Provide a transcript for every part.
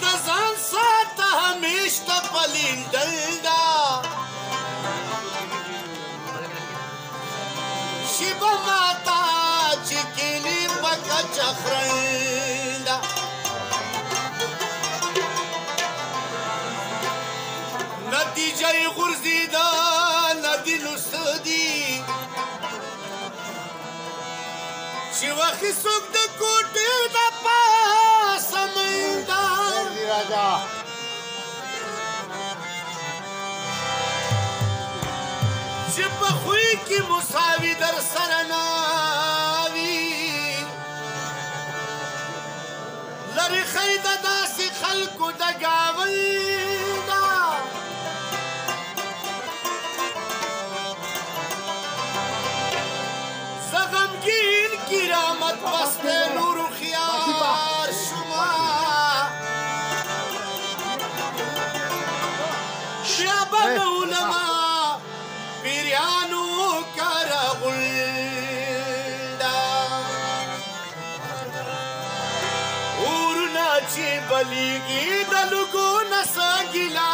د ځان ساته همیش ته پلیندل ده شیبه ماته چې کیلي په کچه خرنده نتیجه یې غورځېده نه دي نو څه دي چې وخي څوک د کوټې د پاسه منډه چې په خوی کې مساوي در سره نه وي لرې ښی د داسې خلکو د ګاول ده زه غمګین کرامت بسته نورو خیار شما بیا به علما پیریانو کره غونډه اورونه چې بلیږي د لوګو نه څه ګیله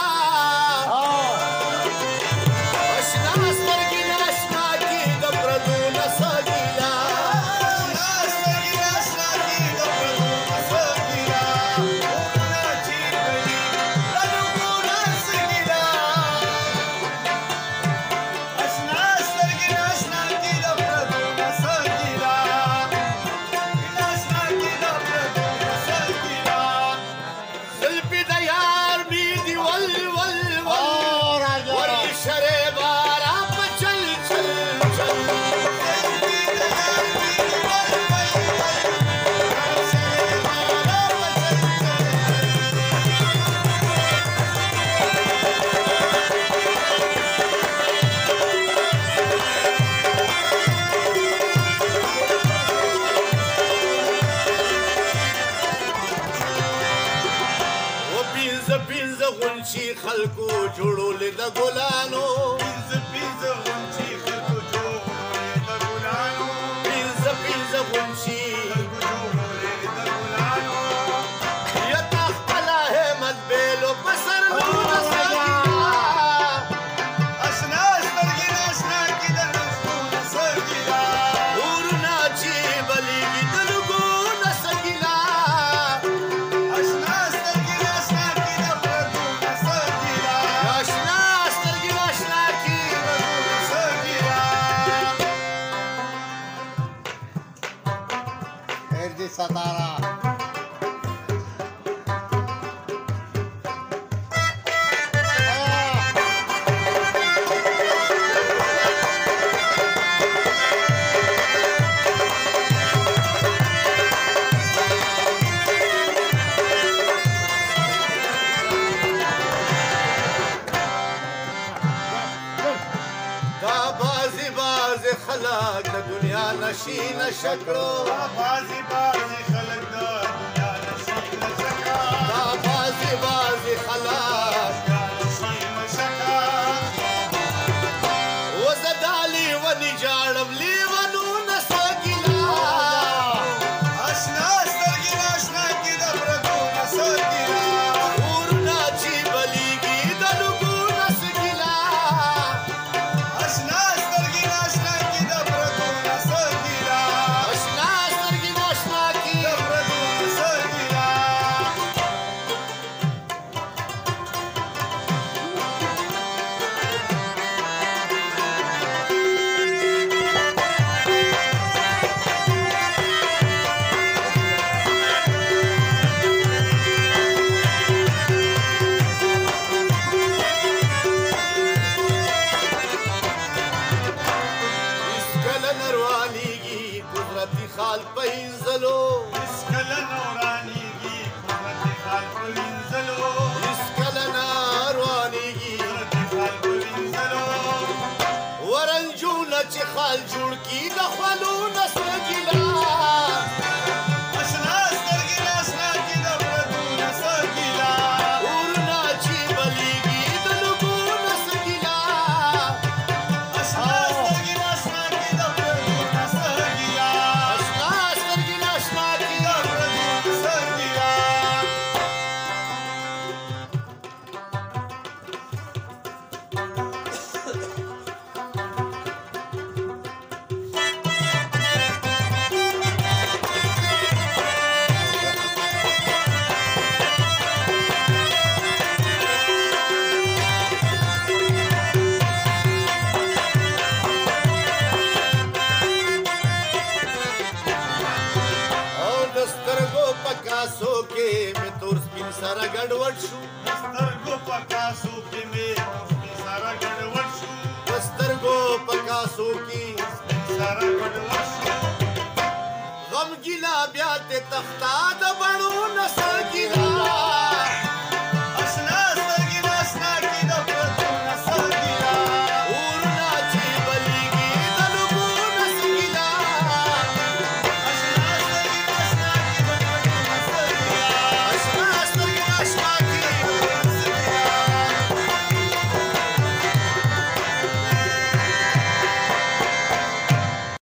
اشنا سترګې نه اشنا کې د پردو نه څه ګیله خلکو جوړولې د ګلانو پنځه غونچې خلکو جوړولې د ګلانو پنځه غونچې خلکو جوړولې د ګلانو یا تا خپله همت بیلو په سر لونه سګیلا اشنا سترګې نه اشنا کې د نسلونه سګیلا اورونه چې بلیږي د لوګو نه سګیلا اشنا سترګې نه اشنا کې د پردو ستاره خلق د دنیا نشي نشکړو بازي بازي خلق د دنیا نشي نشکړو دا بازي بازي خلق نشي نشکړو وزدالي وني جاړم لیوانو نسګیلا اشنا سترګې آشنا کې د پردو نسګیلا ورنا چې بلیږي د لوګو نسګیلا اشنا خال پینځلو اسکله نورانیږي قدرت خال پینځلو اسکله ناروانیږي قدرت خال پینځلو ورنجونه چې خال جوړ کی د خالو نسګیلا اشنا سترګې آشنا کې د پردو نسګیلا ورنا چې بلیږي د لوګو نسګیلا اشنا سترګې آشنا کې د پردو نسګیلا سره ګډوډ شو سترګو په کاسو کې مې سره ګډوډ شو سترګو په کاسو کې سره ګډوډ شو غمګینا بیا د تختا د بڼو نسه